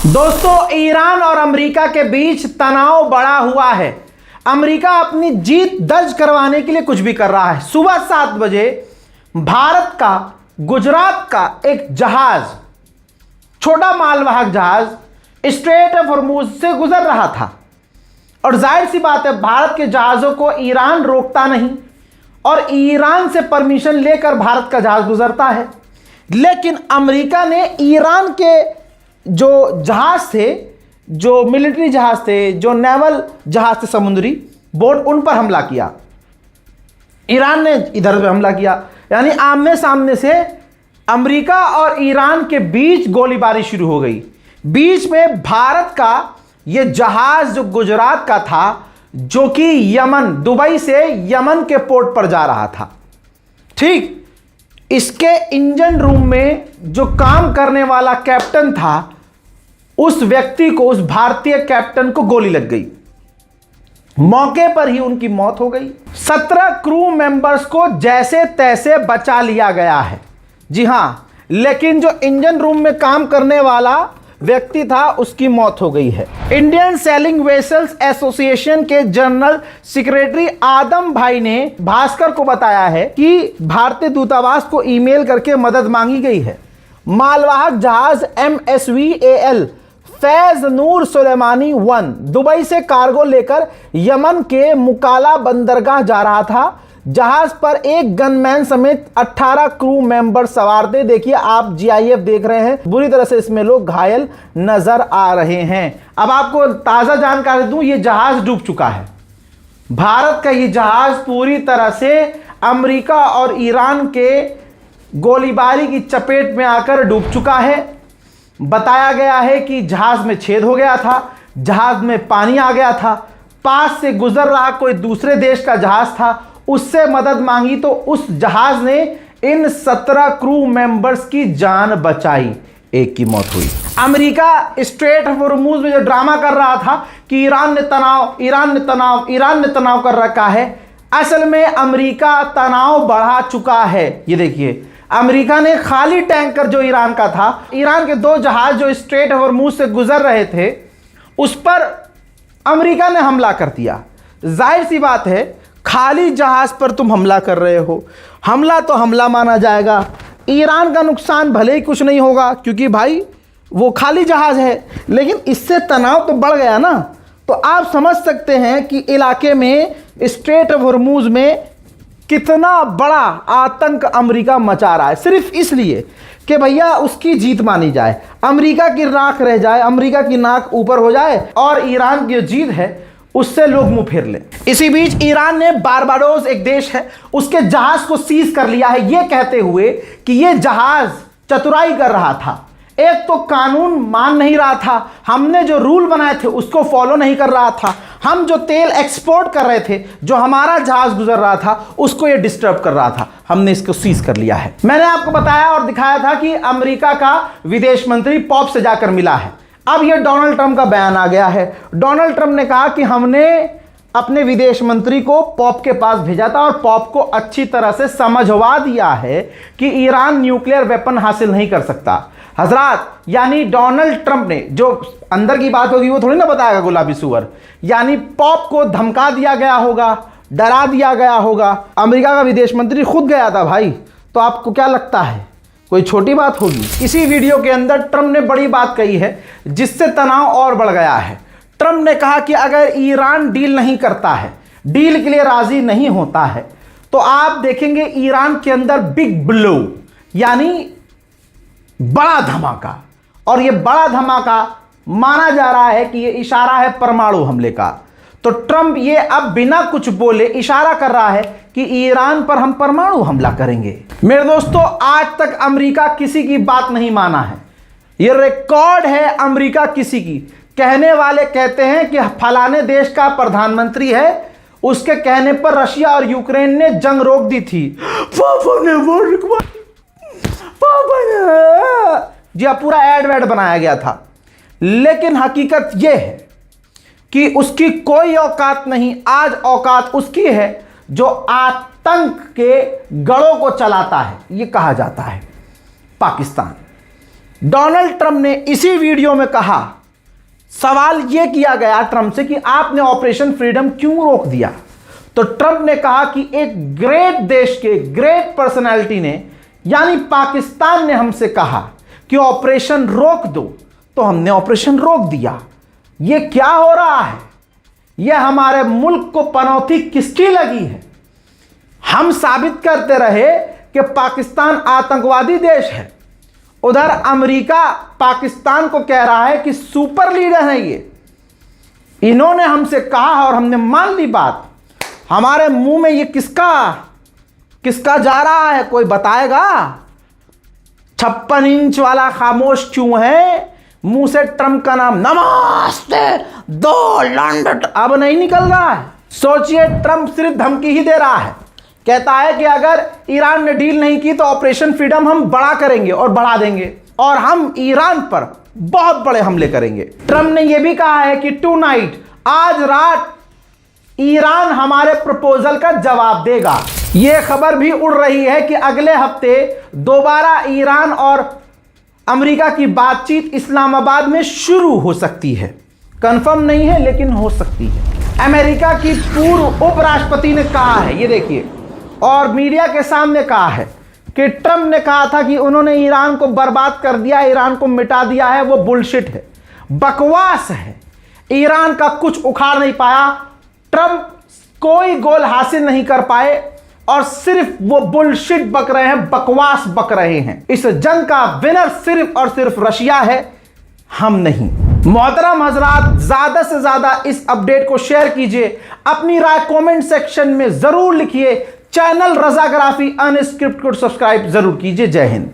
दोस्तों, ईरान और अमेरिका के बीच तनाव बढ़ा हुआ है। अमेरिका अपनी जीत दर्ज करवाने के लिए कुछ भी कर रहा है। सुबह 7 बजे भारत का गुजरात का एक जहाज, छोटा मालवाहक जहाज स्ट्रेट ऑफ हॉर्मुज से गुजर रहा था और जाहिर सी बात है भारत के जहाज़ों को ईरान रोकता नहीं और ईरान से परमिशन लेकर भारत का जहाज गुजरता है। लेकिन अमेरिका ने ईरान के जो जहाज थे, जो मिलिट्री जहाज थे, जो नेवल जहाज थे, समुद्री बोट, उन पर हमला किया। ईरान ने इधर पे हमला किया, यानी आमने सामने से अमेरिका और ईरान के बीच गोलीबारी शुरू हो गई। बीच में भारत का ये जहाज जो गुजरात का था, जो कि यमन, दुबई से यमन के पोर्ट पर जा रहा था, ठीक, इसके इंजन रूम में जो काम करने वाला कैप्टन था, उस व्यक्ति को, उस भारतीय कैप्टन को गोली लग गई। मौके पर ही उनकी मौत हो गई। 17 क्रू मेंबर्स को जैसे तैसे बचा लिया गया है। जी हां, लेकिन जो इंजन रूम में काम करने वाला व्यक्ति था, उसकी मौत हो गई है। इंडियन सेलिंग वेसल्स एसोसिएशन के जनरल सेक्रेटरी आदम भाई ने भास्कर को बताया है कि भारतीय दूतावास को ईमेल करके मदद मांगी गई है। मालवाहक जहाज MSVAL फैज नूर सुलेमानी 1 दुबई से कार्गो लेकर यमन के मुकाला बंदरगाह जा रहा था। जहाज पर एक गनमैन समेत 18 क्रू मेंबर सवार थे। देखिए, आप GIF देख रहे हैं, बुरी तरह से इसमें लोग घायल नजर आ रहे हैं। अब आपको ताजा जानकारी दूं, ये जहाज डूब चुका है। भारत का ये जहाज पूरी तरह से अमेरिका और ईरान के गोलीबारी की चपेट में आकर डूब चुका है। बताया गया है कि जहाज में छेद हो गया था, जहाज में पानी आ गया था, पास से गुजर रहा कोई दूसरे देश का जहाज था, उससे मदद मांगी तो उस जहाज ने इन 17 क्रू मेंबर्स की जान बचाई, एक की मौत हुई। अमेरिका स्ट्रेट ऑफ हॉर्मुज में जो ड्रामा कर रहा था कि ईरान ने तनाव कर रखा है, असल में अमेरिका तनाव बढ़ा चुका है। ये देखिए, अमेरिका ने खाली टैंकर जो ईरान का था, ईरान के 2 जहाज जो स्ट्रेट ऑफ हॉर्मुज से गुजर रहे थे, उस पर अमेरिका ने हमला कर दिया। जाहिर सी बात है, खाली जहाज पर तुम हमला कर रहे हो, हमला तो हमला माना जाएगा। ईरान का नुकसान भले ही कुछ नहीं होगा क्योंकि भाई वो खाली जहाज है, लेकिन इससे तनाव तो बढ़ गया ना। तो आप समझ सकते हैं कि इलाके में, स्ट्रेट ऑफ हॉर्मुज में कितना बड़ा आतंक अमेरिका मचा रहा है, सिर्फ इसलिए कि भैया उसकी जीत मानी जाए, अमेरिका की नाक रह जाए, अमेरिका की नाक ऊपर हो जाए और ईरान की जो जीत है उससे लोग मुंह फेर लें। इसी बीच ईरान ने बारबाडोस, एक देश है, उसके जहाज को सीज कर लिया है, यह कहते हुए कि यह जहाज चतुराई कर रहा था। एक तो कानून मान नहीं रहा था, हमने जो रूल बनाए थे उसको फॉलो नहीं कर रहा था, हम जो तेल एक्सपोर्ट कर रहे थे, जो हमारा जहाज गुजर रहा था, उसको ये डिस्टर्ब कर रहा था, हमने इसको सीज कर लिया है। मैंने आपको बताया और दिखाया था कि अमेरिका का विदेश मंत्री पॉप से जाकर मिला है। अब ये डोनाल्ड ट्रंप का बयान आ गया है। डोनाल्ड ट्रंप ने कहा कि हमने अपने विदेश मंत्री को पॉप के पास भेजा था और पॉप को अच्छी तरह से समझवा दिया है कि ईरान न्यूक्लियर वेपन हासिल नहीं कर सकता। हजरात, यानी डोनाल्ड ट्रंप ने, जो अंदर की बात होगी वो थोड़ी ना बताएगा गुलाबी सुअर, यानी पॉप को धमका दिया गया होगा, डरा दिया गया होगा। अमेरिका का विदेश मंत्री खुद गया था भाई, तो आपको क्या लगता है कोई छोटी बात होगी? इसी वीडियो के अंदर ट्रंप ने बड़ी बात कही है जिससे तनाव और बढ़ गया है। ट्रंप ने कहा कि अगर ईरान डील नहीं करता है, डील के लिए राजी नहीं होता है, तो आप देखेंगे ईरान के अंदर बिग ब्लो, यानी बड़ा धमाका। और यह बड़ा धमाका माना जा रहा है कि यह इशारा है परमाणु हमले का। तो ट्रंप ये अब बिना कुछ बोले इशारा कर रहा है कि ईरान पर हम परमाणु हमला करेंगे। मेरे दोस्तों, आज तक अमेरिका किसी की बात नहीं माना है, यह रिकॉर्ड है अमेरिका किसी की। कहने वाले कहते हैं कि फलाने देश का प्रधानमंत्री है, उसके कहने पर रशिया और यूक्रेन ने जंग रोक दी थी। जी हाँ, पूरा एड वेड बनाया गया था। लेकिन हकीकत यह है कि उसकी कोई औकात नहीं। आज औकात उसकी है जो आतंक के गढ़ों को चलाता है, यह कहा जाता है पाकिस्तान। डोनाल्ड ट्रंप ने इसी वीडियो में कहा सवाल यह किया गया ट्रंप से कि आपने ऑपरेशन फ्रीडम क्यों रोक दिया। तो ट्रंप ने कहा कि एक ग्रेट देश के ग्रेट पर्सनैलिटी ने यानी पाकिस्तान ने हमसे कहा कि ऑपरेशन रोक दो, तो हमने ऑपरेशन रोक दिया। यह क्या हो रहा है? यह हमारे मुल्क को पनौती किसकी लगी है? हम साबित करते रहे कि पाकिस्तान आतंकवादी देश है, उधर अमेरिका पाकिस्तान को कह रहा है कि सुपर लीडर है ये। इन्होंने हमसे कहा और हमने मान ली बात। हमारे मुंह में ये किसका जा रहा है, कोई बताएगा? 56 इंच वाला खामोश क्यों है? मुंह से ट्रंप का नाम नमस्ते दो लंड अब नहीं निकल रहा है। सोचिए, ट्रंप सिर्फ धमकी ही दे रहा है। कहता है कि अगर ईरान ने डील नहीं की तो ऑपरेशन फ्रीडम हम बड़ा करेंगे और बढ़ा देंगे और हम ईरान पर बहुत बड़े हमले करेंगे। ट्रंप ने यह भी कहा है कि टुनाइट, आज रात ईरान हमारे प्रपोजल का जवाब देगा। यह खबर भी उड़ रही है कि अगले हफ्ते दोबारा ईरान और अमेरिका की बातचीत इस्लामाबाद में शुरू हो सकती है। कंफर्म नहीं है लेकिन हो सकती है। अमेरिका की पूर्व उपराष्ट्रपति ने कहा है, ये देखिए, और मीडिया के सामने कहा है कि ट्रंप ने कहा था कि उन्होंने ईरान को बर्बाद कर दिया, ईरान को मिटा दिया है। वो बुलशिट है, बकवास है। ईरान का कुछ उखाड़ नहीं पाया, ट्रंप कोई गोल हासिल नहीं कर पाए और सिर्फ वो बुलशिट बक रहे हैं, बकवास बक रहे हैं। इस जंग का विनर सिर्फ और सिर्फ रशिया है, हम नहीं। मोहतरम हजरात, ज्यादा से ज्यादा इस अपडेट को शेयर कीजिए, अपनी राय कमेंट सेक्शन में जरूर लिखिए। चैनल रजाग्राफी अनस्क्रिप्ट को सब्सक्राइब जरूर कीजिए। जय हिंद।